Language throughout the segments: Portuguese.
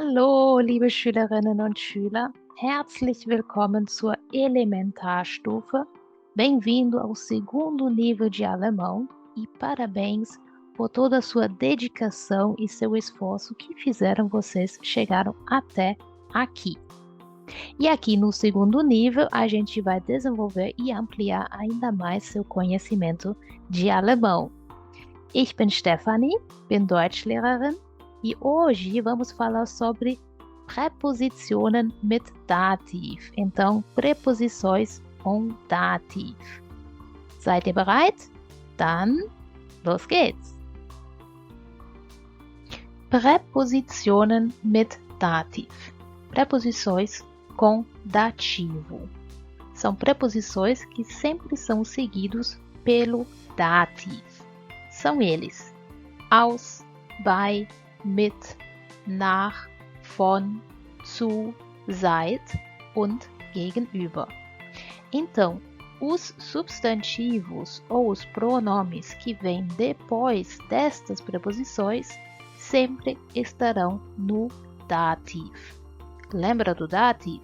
Hallo, liebe Schülerinnen und Schüler, herzlich willkommen zur Elementarstufe. Bem-vindo ao segundo nível de alemão e parabéns por toda a sua dedicação e seu esforço que fizeram vocês chegaram até aqui. E aqui no segundo nível, a gente vai desenvolver e ampliar ainda mais seu conhecimento de alemão. Ich bin Stefanie, bin Deutschlehrerin e hoje vamos falar sobre prepositionen mit Dativ. Então, preposições com Dativ. Seid ihr bereit? Dann los geht's! Prepositionen mit Dativ. Preposições com dativo. São preposições que sempre são seguidos pelo Dativ. São eles: aus, bei, mit, nach, von, zu, seit und gegenüber. Então, os substantivos ou os pronomes que vêm depois destas preposições sempre estarão no dativ. Lembra do dativ?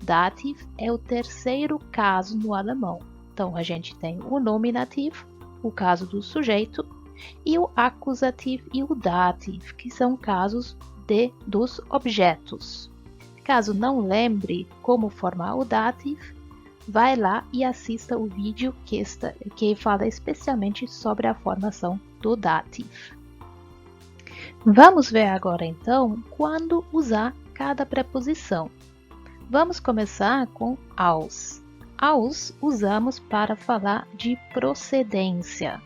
Dativ é o terceiro caso no alemão. Então, a gente tem o nominativo, o caso do sujeito, e o acusativo e o dativo, que são casos dos objetos. Caso não lembre como formar o dativo, vai lá e assista o vídeo que fala especialmente sobre a formação do dativo. Vamos ver agora então quando usar cada preposição. Vamos começar com aus. Aus usamos para falar de procedência.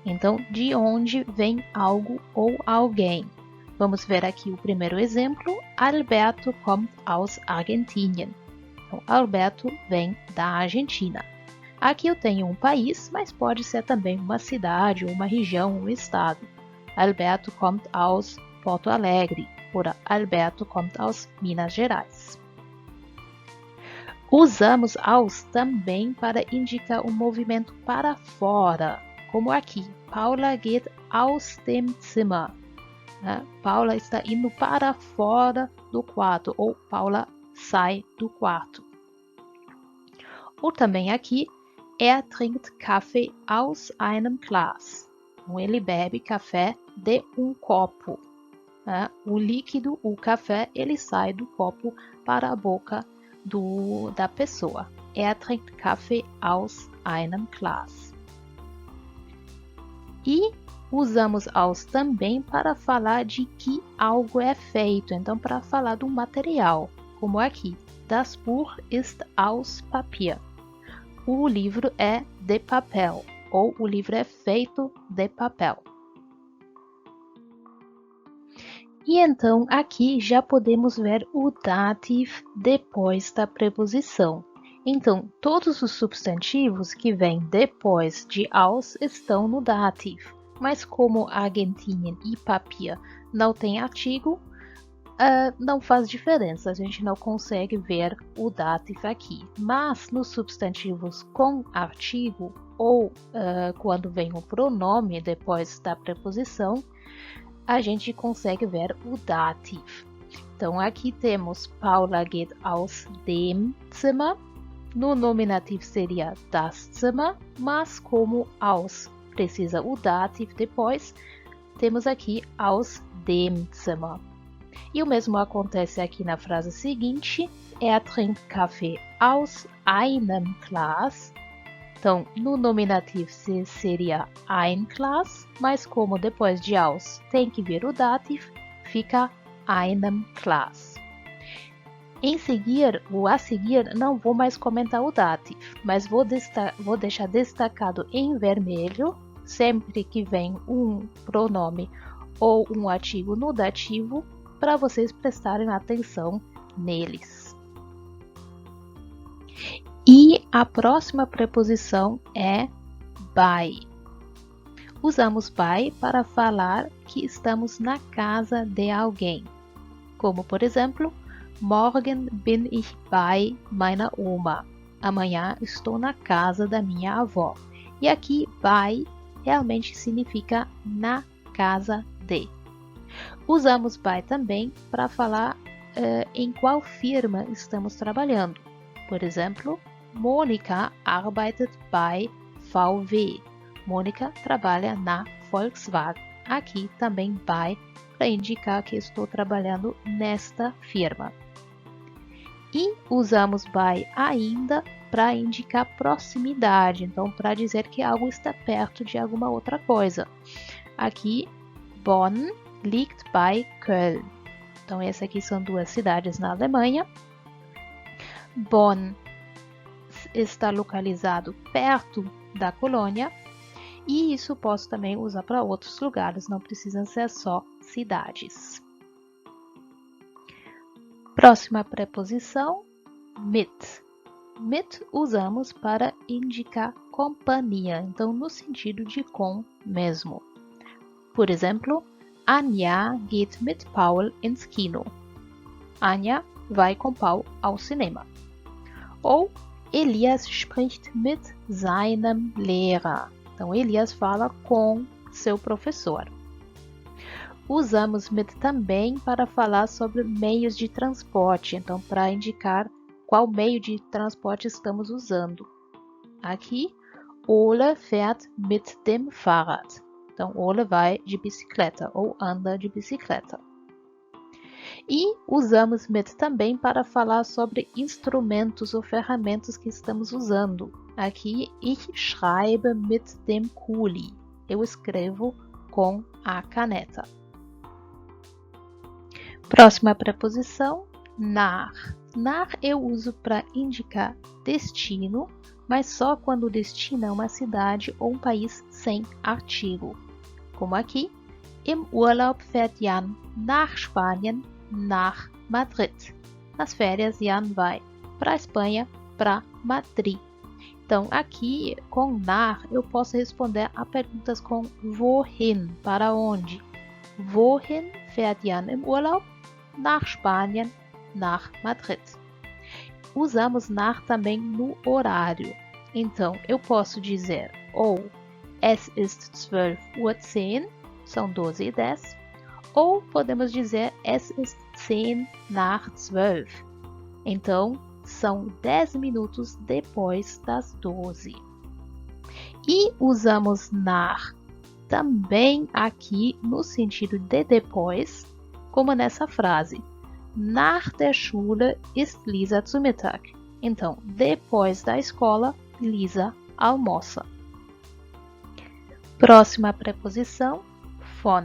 Então, de onde vem algo ou alguém? Vamos ver aqui o primeiro exemplo. Alberto kommt aus Argentinien. Então, Alberto vem da Argentina. Aqui eu tenho um país, mas pode ser também uma cidade, uma região, um estado. Alberto kommt aus Porto Alegre. Ou Alberto kommt aus Minas Gerais. Usamos aus também para indicar um movimento para fora, como aqui. Paula geht aus dem Zimmer. Paula está indo para fora do quarto, ou Paula sai do quarto. Ou também aqui, trinkt Kaffee aus einem Glas. Então, ele bebe café de um copo. O líquido, o café, ele sai do copo para a boca da pessoa. Trinkt Kaffee aus einem Glas. E usamos aus também para falar de que algo é feito. Então, para falar do material, como aqui. Das Buch ist aus Papier. O livro é de papel, ou o livro é feito de papel. E então, aqui já podemos ver o dativ depois da preposição. Então, todos os substantivos que vêm depois de aus estão no dativ. Mas como Argentinien e Papier não tem artigo, não faz diferença. A gente não consegue ver o dativ aqui. Mas nos substantivos com artigo ou quando vem o pronome depois da preposição, a gente consegue ver o dativ. Então, aqui temos Paula geht aus dem Zimmer. No nominativo seria das Zimmer, mas como aus precisa o dativ depois, temos aqui aus dem Zimmer. E o mesmo acontece aqui na frase seguinte, trinkt Kaffee aus einem Glas. Então, no nominativo seria ein Glas, mas como depois de aus tem que vir o dativ, fica einem Glas. A seguir, não vou mais comentar o dativ, mas vou deixar destacado em vermelho sempre que vem um pronome ou um artigo no dativo, para vocês prestarem atenção neles. E a próxima preposição é bei. Usamos bei para falar que estamos na casa de alguém, como por exemplo, Morgen bin ich bei meiner Oma. Amanhã estou na casa da minha avó. E aqui bei realmente significa na casa de. Usamos bei também para falar em qual firma estamos trabalhando. Por exemplo, Monika arbeitet bei VW. Mônica trabalha na Volkswagen. Aqui também bei para indicar que estou trabalhando nesta firma. E usamos bei ainda para indicar proximidade, então para dizer que algo está perto de alguma outra coisa. Aqui, Bonn liegt bei Köln. Então, essas aqui são duas cidades na Alemanha. Bonn está localizado perto da Colônia. E isso posso também usar para outros lugares, não precisam ser só cidades. Próxima preposição, mit. Mit usamos para indicar companhia, então no sentido de com mesmo. Por exemplo, Anja geht mit Paul ins Kino. Anja vai com Paul ao cinema. Ou Elias spricht mit seinem Lehrer. Então, Elias fala com seu professor. Usamos mit também para falar sobre meios de transporte, então para indicar qual meio de transporte estamos usando. Aqui, Ole fährt mit dem Fahrrad. Então, Ole vai de bicicleta ou anda de bicicleta. E usamos mit também para falar sobre instrumentos ou ferramentas que estamos usando. Aqui, ich schreibe mit dem Kuli. Eu escrevo com a caneta. Próxima preposição, nach. Nach eu uso para indicar destino, mas só quando o destino é uma cidade ou um país sem artigo. Como aqui, im Urlaub fährt Jan nach Spanien, nach Madrid. Nas férias, Jan vai para a Espanha, para Madrid. Então, aqui, com nach, eu posso responder a perguntas com wohin, para onde. Wohin fährt Jan im Urlaub? Nach Spanien, nach Madrid. Usamos nach também no horário. Então, eu posso dizer ou es ist 12:10, são 12:10, ou podemos dizer es ist 10 nach 12. Então, são 10 minutos depois das 12. E usamos nach também aqui no sentido de depois, como nessa frase. Nach der Schule ist Lisa zu Mittag. Então, depois da escola, Lisa almoça. Próxima preposição, von.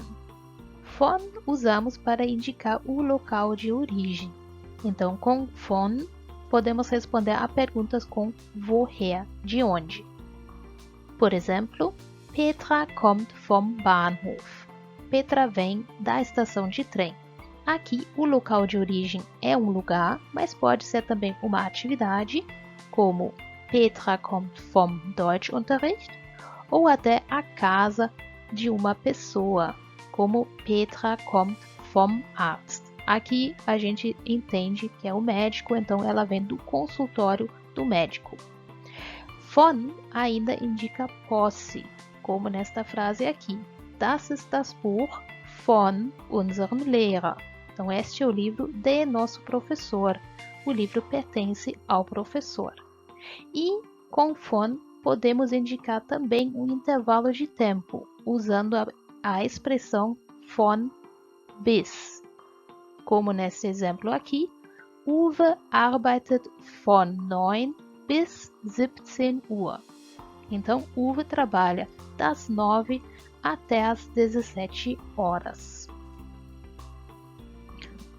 Von usamos para indicar o local de origem. Então, com von, podemos responder a perguntas com woher, de onde. Por exemplo, Petra kommt vom Bahnhof. Petra vem da estação de trem. Aqui, o local de origem é um lugar, mas pode ser também uma atividade, como Petra kommt vom Deutschunterricht, ou até a casa de uma pessoa, como Petra kommt vom Arzt. Aqui a gente entende que é o médico, então ela vem do consultório do médico. Von ainda indica posse, como nesta frase aqui. Das ist das Buch von unserem Lehrer. Então este é o livro de nosso professor. O livro pertence ao professor. E com von podemos indicar também um intervalo de tempo, usando a expressão von bis. Como nesse exemplo aqui, Uwe arbeitet von 9 bis 17 Uhr. Então, Uwe trabalha das 9 até as 17 horas.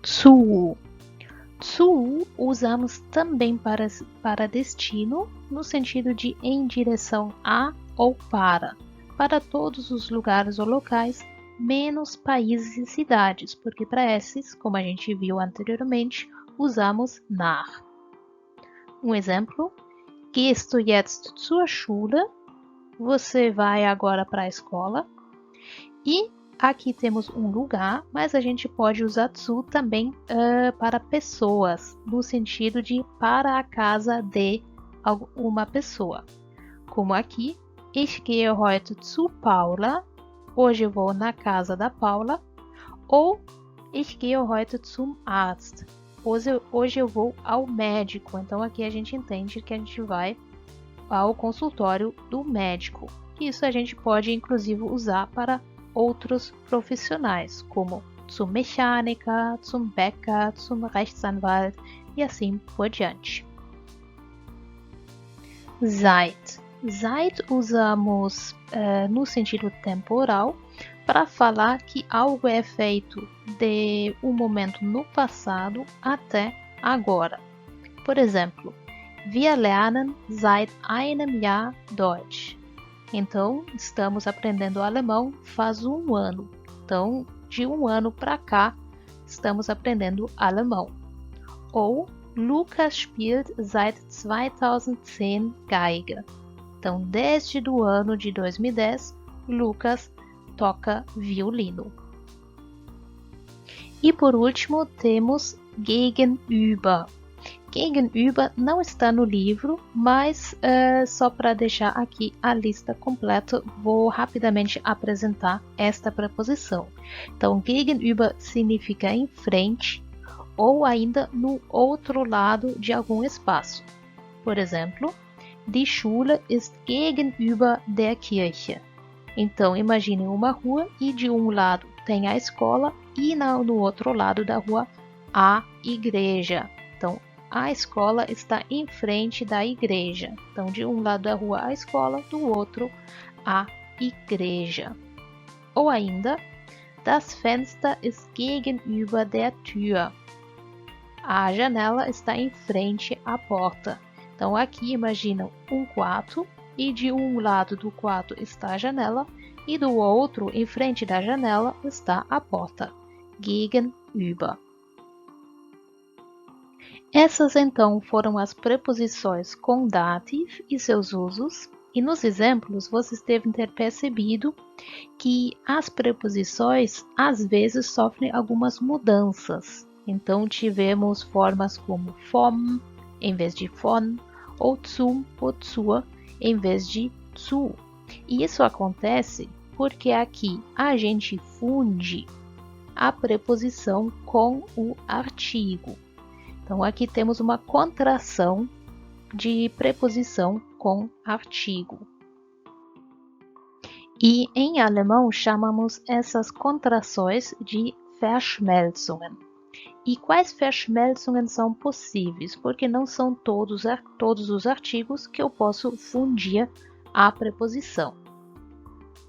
Zu. Zu usamos também para destino, no sentido de em direção a ou para todos os lugares ou locais, menos países e cidades, porque para esses, como a gente viu anteriormente, usamos nach. Um exemplo, gehst du jetzt zur Schule? Você vai agora para a escola. E aqui temos um lugar, mas a gente pode usar zu também para pessoas, no sentido de para a casa de uma pessoa. Como aqui, ich gehe heute zu Paula. Hoje eu vou na casa da Paula. Ou ich gehe heute zum Arzt. Hoje eu vou ao médico. Então aqui a gente entende que a gente vai ao consultório do médico. Isso a gente pode inclusive usar para outros profissionais, como zum Mechaniker, zum Bäcker, zum Rechtsanwalt e assim por diante. Seit. Seit usamos no sentido temporal para falar que algo é feito de um momento no passado até agora. Por exemplo, wir lernen seit einem Jahr Deutsch. Então, estamos aprendendo alemão faz um ano. Então, de um ano para cá, estamos aprendendo alemão. Ou, Lukas spielt seit 2010 Geige. Então, desde o ano de 2010, Lucas toca violino. E por último, temos gegenüber. Gegenüber não está no livro, mas só para deixar aqui a lista completa, vou rapidamente apresentar esta preposição. Então, gegenüber significa em frente ou ainda no outro lado de algum espaço. Por exemplo, die Schule ist gegenüber der Kirche. Então, imagine uma rua e de um lado tem a escola e no outro lado da rua a igreja. Então, a escola está em frente da igreja. Então, de um lado da rua a escola, do outro a igreja. Ou ainda, das Fenster ist gegenüber der Tür. A janela está em frente à porta. Então, aqui imagina um quarto e de um lado do quarto está a janela e do outro, em frente da janela, está a porta. Gegenüber. Essas então foram as preposições com dative e seus usos, e nos exemplos vocês devem ter percebido que as preposições às vezes sofrem algumas mudanças. Então tivemos formas como vom em vez de von, ou zum ou zur em vez de zu. E isso acontece porque aqui a gente funde a preposição com o artigo. Então, aqui temos uma contração de preposição com artigo. E em alemão chamamos essas contrações de Verschmelzungen. E quais Verschmelzungen são possíveis? Porque não são todos os artigos que eu posso fundir a preposição.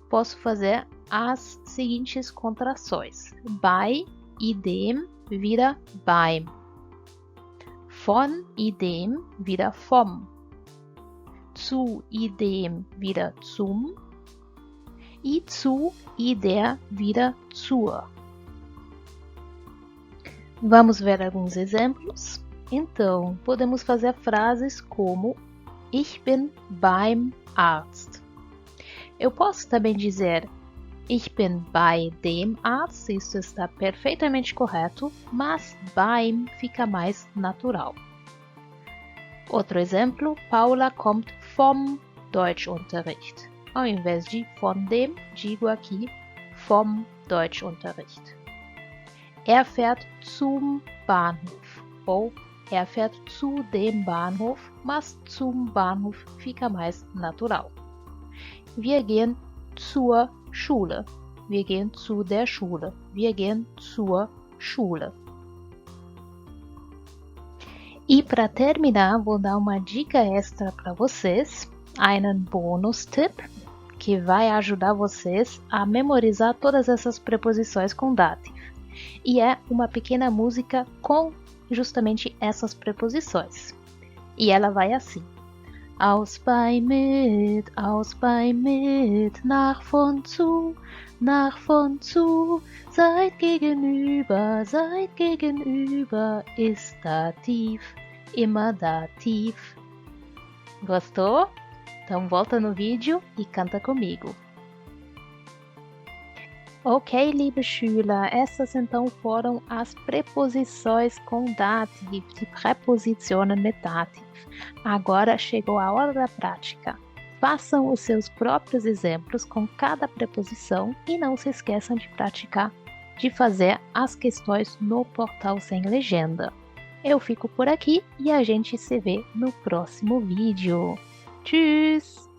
Posso fazer as seguintes contrações. Bei e dem vira beim. Von e dem wieder vom. Zu e dem wieder zum. E zu e der wieder zur. Vamos ver alguns exemplos. Então, podemos fazer frases como Ich bin beim Arzt. Eu posso também dizer Ich bin bei dem Arzt, isso está perfeitamente correto, mas beim fica mais natural. Outro exemplo, Paula kommt vom Deutschunterricht. Ao invés de von dem, digo aqui vom Deutschunterricht. Er fährt zum Bahnhof ou er fährt zu dem Bahnhof, mas zum Bahnhof fica mais natural. Wir gehen zur Schule. Wir gehen zu der Schule. Wir gehen zur Schule. E para terminar, vou dar uma dica extra para vocês, einen Bonus-Tipp, que vai ajudar vocês a memorizar todas essas preposições com dative. E é uma pequena música com justamente essas preposições. E ela vai assim. Aus bei mit, nach von zu, seid gegenüber, ist Dativ, immer Dativ. Gostou? Então volta no vídeo e canta comigo. Ok, liebe Schüler, essas então foram as preposições com dative, die Präpositionen mit dative. Agora chegou a hora da prática. Façam os seus próprios exemplos com cada preposição e não se esqueçam de praticar de fazer as questões no portal sem legenda. Eu fico por aqui e a gente se vê no próximo vídeo. Tschüss!